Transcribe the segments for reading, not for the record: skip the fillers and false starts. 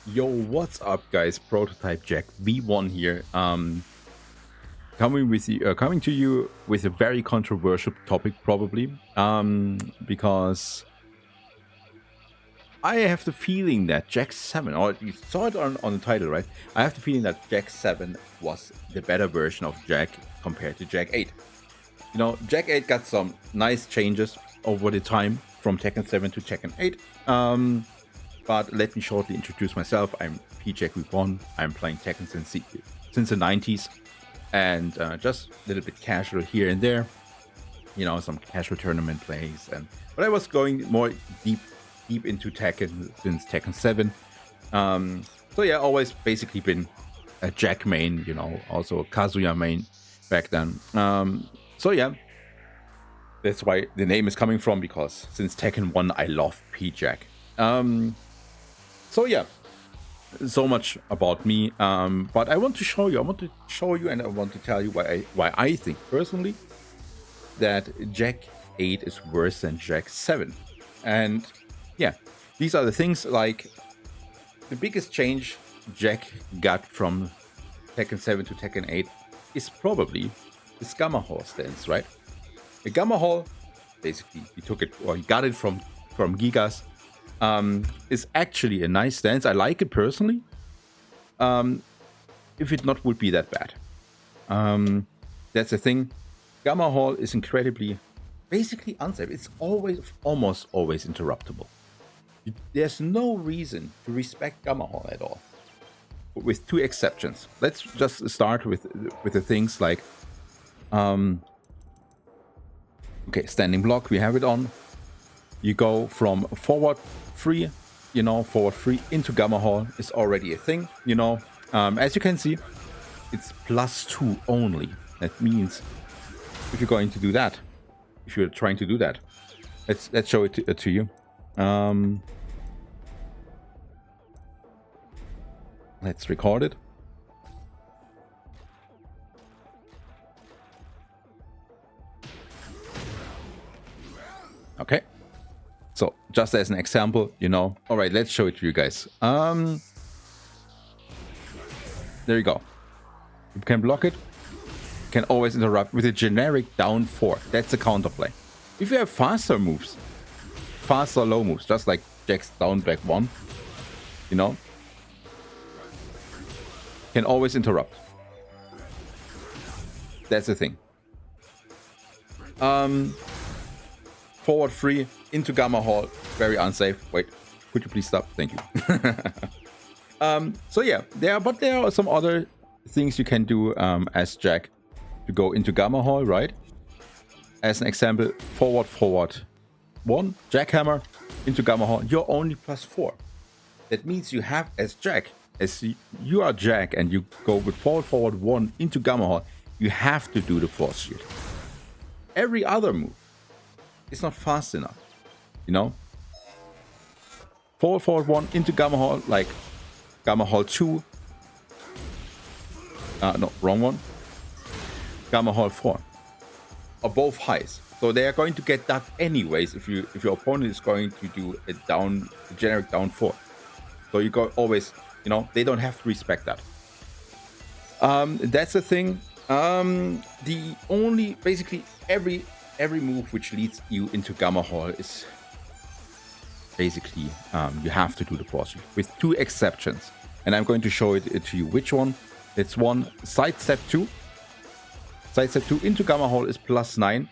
Yo, what's up, guys? Prototype Jack V1 here. Coming to you with a very controversial topic, probably. Because I have the feeling that Jack-7, or you saw it on the title, right? I have the feeling that Jack-7 was the better version of Jack compared to Jack-8. You know, Jack-8 got some nice changes over the time from Tekken 7 to Tekken 8. But let me shortly introduce myself. I'm PJack1. I'm playing Tekken since the 90s, and just a little bit casual here and there. You know, some casual tournament plays, but I was going more deep into Tekken since Tekken 7. So yeah, always basically been a Jack main. You know, also a Kazuya main back then. So yeah, that's why the name is coming from, because since Tekken 1 I love P-Jack. So yeah, so much about me. But I want to show you, and I want to tell you why I think personally that Jack-8 is worse than Jack-7. And yeah, these are the things. Like, the biggest change Jack got from Tekken 7 to Tekken 8 is probably his Gamma Hall stance, right? The Gamma Hall, basically, he took it, or he got it from Gigas. Is actually a nice stance. I like it personally. If it not would be that bad. That's the thing. Gamma Hall is incredibly, basically unsafe. It's almost always interruptible. There's no reason to respect Gamma Hall at all, with two exceptions. Let's just start with the things like, okay, standing block. We have it on. You go from forward 3, forward 3 into Gamma Hall is already a thing, As you can see, it's +2 only. That means if you're going to do that, if you're trying to do that, let's show it to you. Let's record it. Okay. So, just as an example, all right, let's show it to you guys. There you go. You can block it. You can always interrupt with a generic down 4. That's a counterplay. If you have faster moves, faster low moves, just like Jack's down back 1, can always interrupt. That's the thing. Forward 3 into Gamma Hall, very unsafe. Wait, could you please stop? Thank you. So yeah, there are some other things you can do as Jack to go into Gamma Hall, right? As an example, forward 1, jackhammer into Gamma Hall. You're only +4. That means you have, as Jack, you are Jack, and you go with forward 1 into Gamma Hall, you have to do the force shield. Every other move, it's not fast enough, Forward 1 into Gamma Hall, like Gamma Hall 2. No, wrong one. Gamma Hall 4. Are both highs. So they are going to get that anyways if your opponent is going to do a generic down 4. So you go always, they don't have to respect that. That's the thing. The only, basically every move which leads you into Gamma Hall is basically you have to do the force shield, with two exceptions, and I'm going to show it to you which one. It's one, sidestep 2 into Gamma Hall is +9,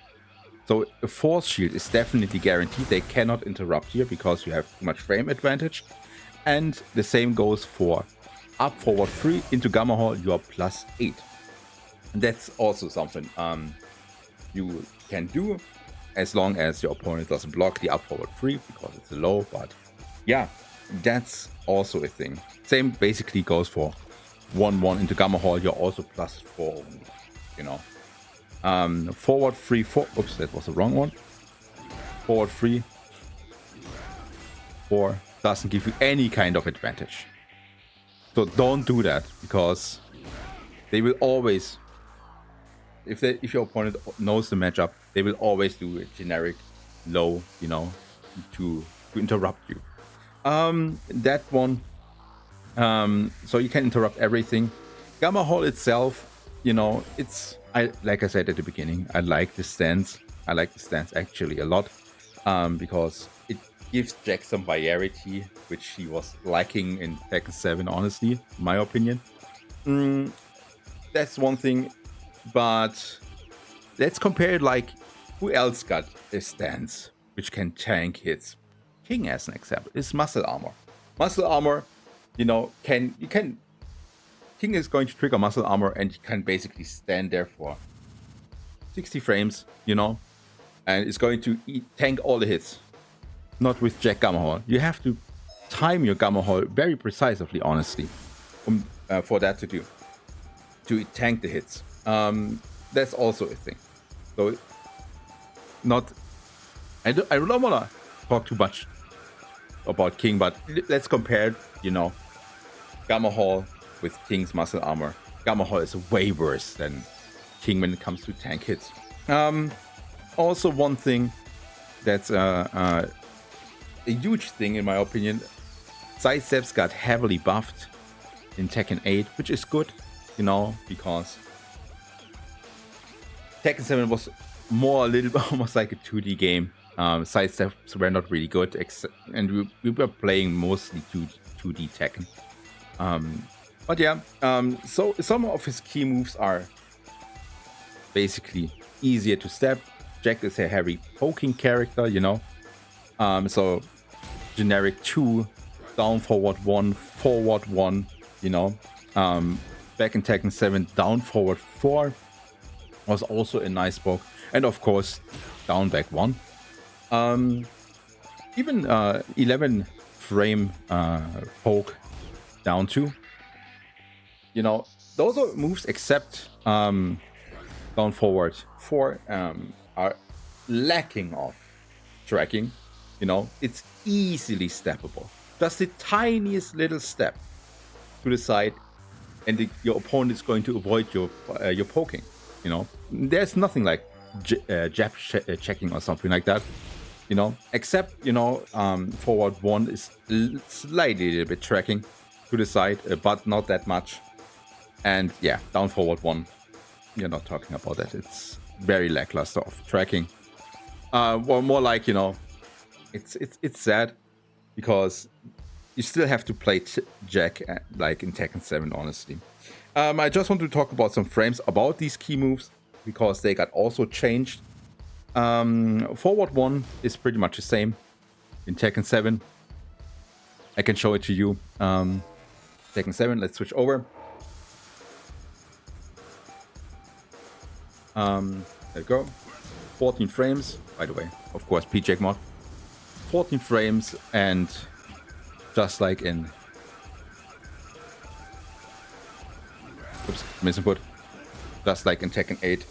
so a force shield is definitely guaranteed. They cannot interrupt here because you have too much frame advantage. And the same goes for up forward 3 into Gamma Hall. You are +8, and that's also something you can do as long as your opponent doesn't block the up forward 3, because it's a low. But yeah, that's also a thing. Same basically goes for 1-1 into Gamma Hall. You're also +4 only, forward 3 4. Oops, that was the wrong one. Forward 3 4 doesn't give you any kind of advantage. So don't do that, because they will always, if your opponent knows the matchup, they will always do a generic low, to interrupt you. That one So you can interrupt everything. Gamma Hall itself, you know, like I said at the beginning, I like the stance. I like the stance actually a lot, because it gives Jack some variety, which he was lacking in Tekken 7, honestly, in my opinion. That's one thing, but let's compare it like, who else got a stance which can tank hits? King, as an example, is muscle armor. Muscle armor, you know, King is going to trigger muscle armor and you can basically stand there for 60 frames, you know, and it's going to tank all the hits. Not with Jack Gamma Hall. You have to time your Gamma Hall very precisely, honestly, for that to tank the hits. That's also a thing. So, I don't want to talk too much about King, but let's compare, you know, Gamma Hall with King's muscle armor. Gamma Hall is way worse than King when it comes to tank hits. Also, one thing that's a huge thing in my opinion, sidesteps got heavily buffed in Tekken 8, which is good, you know, because Tekken 7 was more a little almost like a 2D game. Sidesteps were not really good, and we were playing mostly 2D Tekken. But yeah, so some of his key moves are basically easier to step. Jack is a heavy poking character, you know. So generic 2, down forward 1, forward 1, you know. Back in Tekken 7, down forward 4 was also a nice poke. And of course, down back 1. Even 11 frame poke down 2. You know, those are moves except down forward 4 are lacking of tracking. You know, it's easily steppable. Just the tiniest little step to the side, and your opponent is going to avoid your poking. You know, there's nothing like jab checking or something like that. You know, except, you know, forward 1 is slightly a little bit tracking to the side, but not that much. And yeah, down forward 1, you're not talking about that. It's very lackluster of tracking. Or more like, you know, it's sad because you still have to play Jack like in Tekken 7, honestly. I just want to talk about some frames about these key moves because they got also changed. Forward 1 is pretty much the same in Tekken 7. I can show it to you. Tekken 7, let's switch over. There you go. 14 frames, by the way, of course, PJ mod. 14 frames, and just like in... Oops, misinput. Just like in Tekken 8.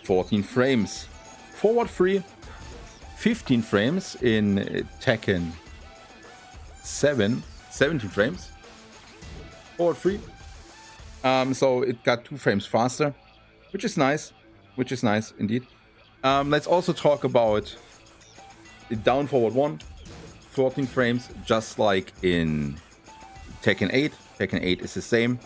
14 frames. Forward 3. 15 frames in Tekken 7. 17 frames. Forward 3. So it got 2 frames faster, which is nice. Which is nice indeed. Let's also talk about the down forward 1. 14 frames, just like in Tekken 8. Tekken 8 is the same.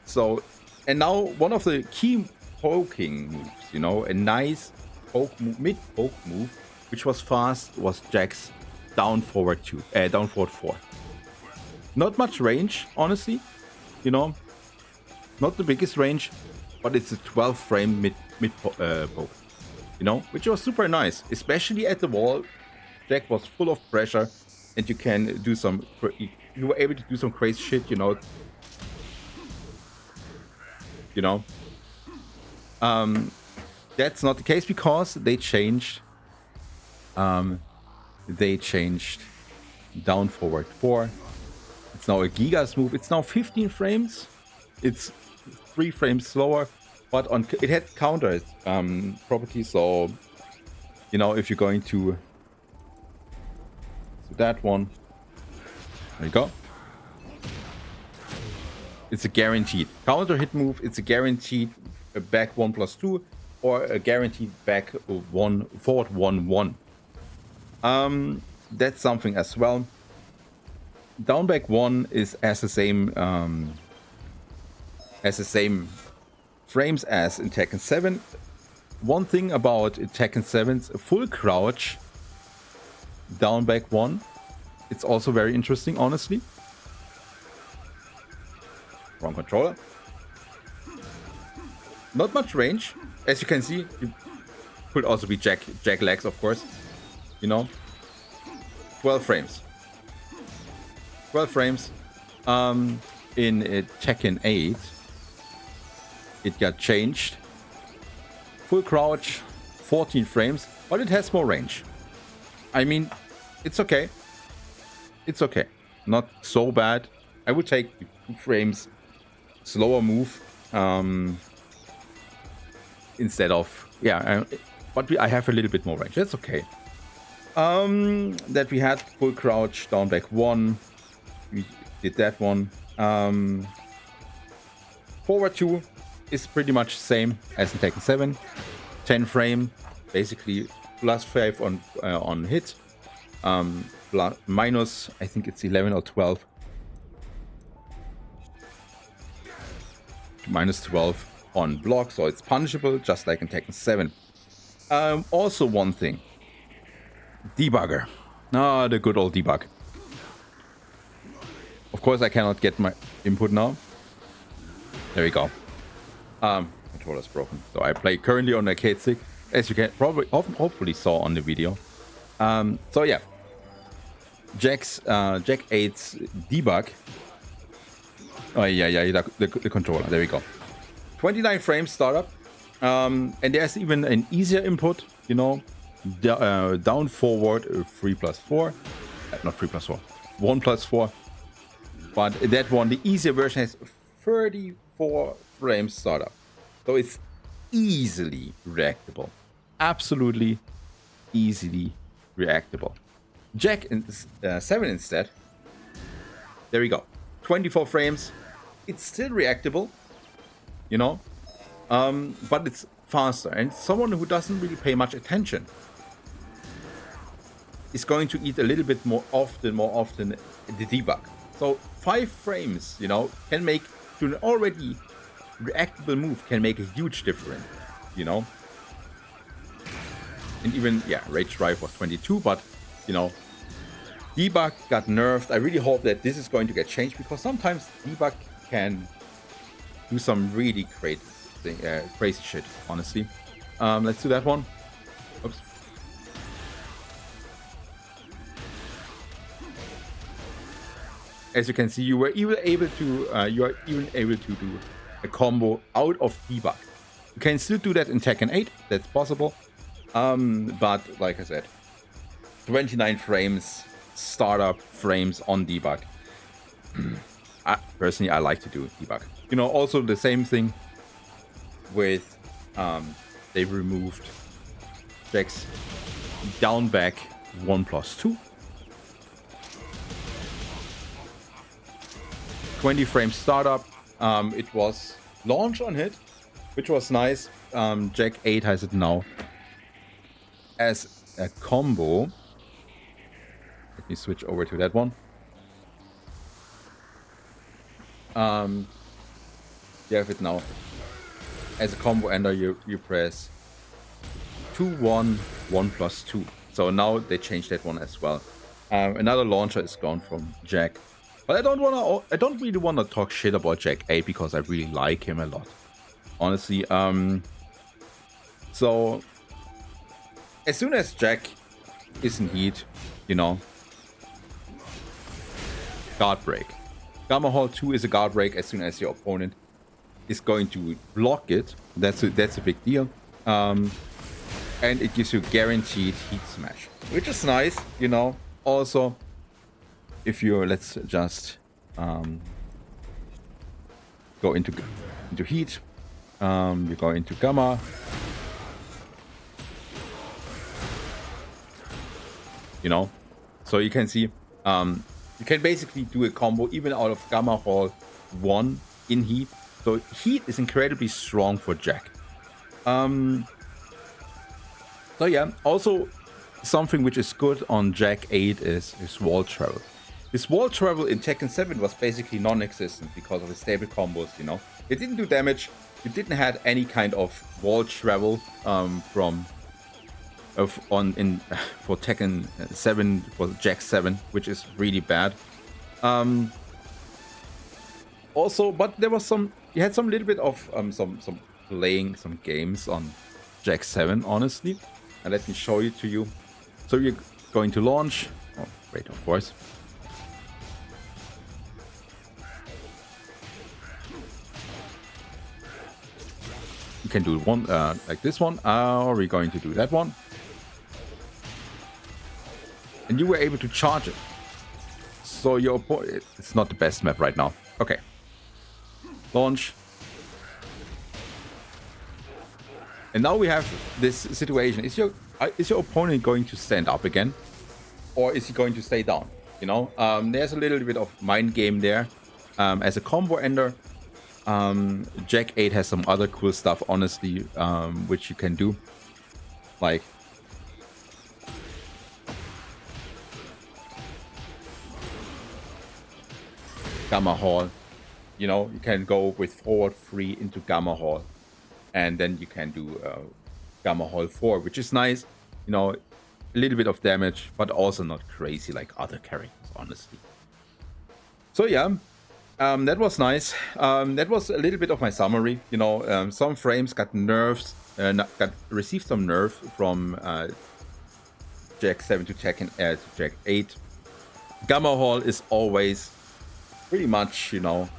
So, and now one of the key poking moves, you know, a nice poke move, mid poke move, which was fast, was Jack's down forward 4. Not much range, honestly, you know, not the biggest range, but it's a 12 frame mid poke, you know, which was super nice, especially at the wall. Jack was full of pressure, and you can do some, you were able to do some crazy shit, you know. That's not the case because they changed down forward 4. It's now a Giga's move. It's now 15 frames. It's 3 frames slower, but it had counter property. So, you know, if you're going to that one, there you go. It's a guaranteed counter hit move. It's a guaranteed back 1+2 or a guaranteed back 1 forward 1-1. That's something as well. down back 1 is as the same frames as in Tekken 7. One thing about Tekken 7's full crouch down back 1, it's also very interesting, honestly. Wrong controller. Not much range, as you can see. It could also be Jack legs, of course. You know, 12 frames. 12 frames. In Tekken 8, it got changed. Full crouch, 14 frames, but it has more range. I mean, it's okay. It's okay. Not so bad. I would take 2 frames slower move instead of, yeah, but I have a little bit more range. That's okay. That we had full crouch, down back 1. We did that one. Forward 2 is pretty much the same as in Tekken 7. 10 frame, basically +5 on hit. Minus, I think it's 11 or 12. Minus 12 on block, so it's punishable, just like in Tekken 7. Also one thing. Debugger. Ah, the good old debug. Of course, I cannot get my input now. There we go. Controller's broken. So I play currently on the arcade stick, as you can probably hopefully saw on the video. So yeah, Jack-8's debug. Oh yeah, the controller. There we go. 29 frames startup, and there's even an easier input. You know, down forward 3+4, not 3+4, 1+4. But that one, the easier version, has 34 frames startup. So it's easily reactable. Absolutely easily reactable. Jack-7 instead. There we go. 24 frames. It's still reactable. You know. But it's faster. And someone who doesn't really pay much attention is going to eat a little bit more often the debug. So 5 frames, you know, can make to an already reactable move can make a huge difference, you know. And even, yeah, Rage Drive was 22, but, you know, debug got nerfed. I really hope that this is going to get changed, because sometimes debug can do some really crazy shit, honestly. Let's do that one. Oops. As you can see, you are even able to do a combo out of debug. You can still do that in Tekken 8. That's possible. But like I said, 29 frames startup frames on debug. Personally, I like to do debug. You know, also the same thing with they removed Jack's down back 1+2. 20 frame startup. It was launched on hit, which was nice. Jack-8 has it now as a combo. Let me switch over to that one. You have it now as a combo, and you press 2-1, 1+2. So now they changed that one as well. Another launcher is gone from Jack. But I don't really want to talk shit about Jack-8, because I really like him a lot, honestly. So as soon as Jack is in heat, you know, guard break. Gamma Hall 2 is a guard break as soon as your opponent is going to block it. That's a big deal. And it gives you guaranteed heat smash, which is nice, you know. Also, if you, let's just go into heat, you go into gamma, you know, so you can see you can basically do a combo even out of Gamma Hall 1 in heat. So heat is incredibly strong for Jack. So yeah, also something which is good on Jack-8 is wall travel. His wall travel in Tekken 7 was basically non-existent because of his stable combos, you know. It didn't do damage. It didn't have any kind of wall travel for Tekken 7 for Jack-7, which is really bad. Also, but there was you had some little bit of some playing some games on Jack-7, honestly. And let me show it to you. So you're going to launch. Oh, wait, of course. You can do one like this one, or we're going to do that one. And you were able to charge it. So your it's not the best map right now. Okay. Launch. And now we have this situation. Is your opponent going to stand up again? Or is he going to stay down? You know, there's a little bit of mind game there. As a combo ender, Jack-8 has some other cool stuff, honestly, which you can do. Like, Gamma Hall. You know, you can go with forward 3 into Gamma Hall. And then you can do Gamma Hall 4, which is nice. You know, a little bit of damage, but also not crazy like other characters, honestly. So yeah, that was nice. That was a little bit of my summary. You know, some frames got nerfs, received some nerf from Jack-7 to Tekken to Jack-8. Gamma Hall is always pretty much, you know,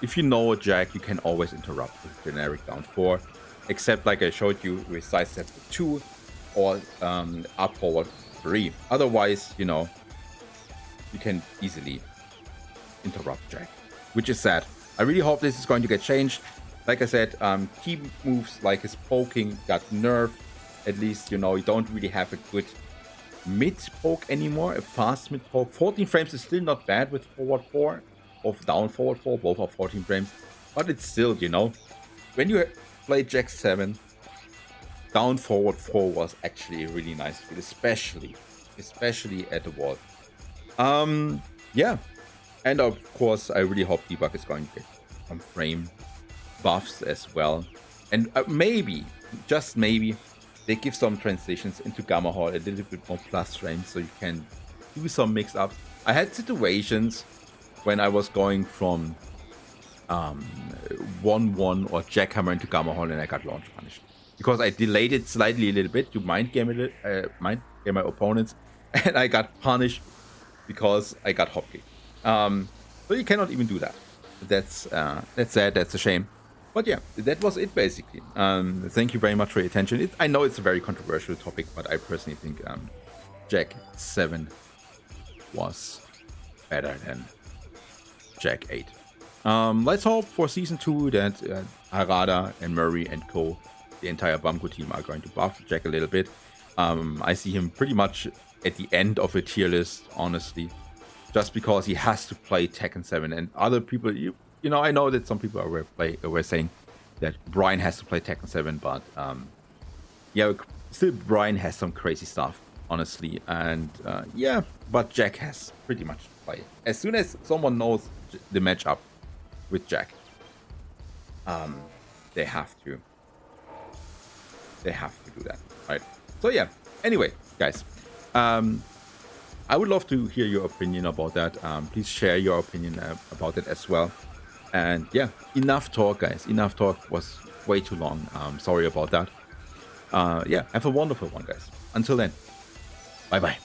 if you know a Jack, you can always interrupt with generic down 4, except like I showed you with side step 2 or up forward 3. Otherwise, you know, you can easily interrupt Jack, which is sad. I really hope this is going to get changed. Like I said, key moves like his poking got nerfed. At least, you know, you don't really have a good mid poke anymore, a fast mid poke. 14 frames is still not bad with forward 4. Of down forward 4, both are 14 frames, but it's still, you know, when you play Jack-7, down forward 4 was actually a really nice feel, especially at the wall. Yeah, and of course I really hope debug is going to get some frame buffs as well, and maybe, just maybe, they give some transitions into Gamma Hall a little bit more plus frames, so you can do some mix up. I had situations when I was going from 1-1 or Jackhammer into Gamma Hall and I got launch punished. Because I delayed it slightly a little bit to mind game my opponents, and I got punished because I got hop kicked. So you cannot even do that. That's sad, that's a shame. But yeah, that was it basically. Thank you very much for your attention. I know it's a very controversial topic, but I personally think Jack-7 was better than Jack-8. Let's hope for Season 2 that Harada and Murray and co, the entire Bumco team, are going to buff Jack a little bit. I see him pretty much at the end of a tier list, honestly. Just because he has to play Tekken 7. And other people, you know, I know that some people were saying that Brian has to play Tekken 7. But yeah, still Brian has some crazy stuff, honestly. And yeah, but Jack has pretty much to play. As soon as someone knows the matchup with Jack, they have to do that, right? So yeah, anyway, guys, I would love to hear your opinion about that. Please share your opinion about it as well. And yeah, enough talk, guys. Enough talk, was way too long. Sorry about that. Yeah, have a wonderful one, guys. Until then, bye bye.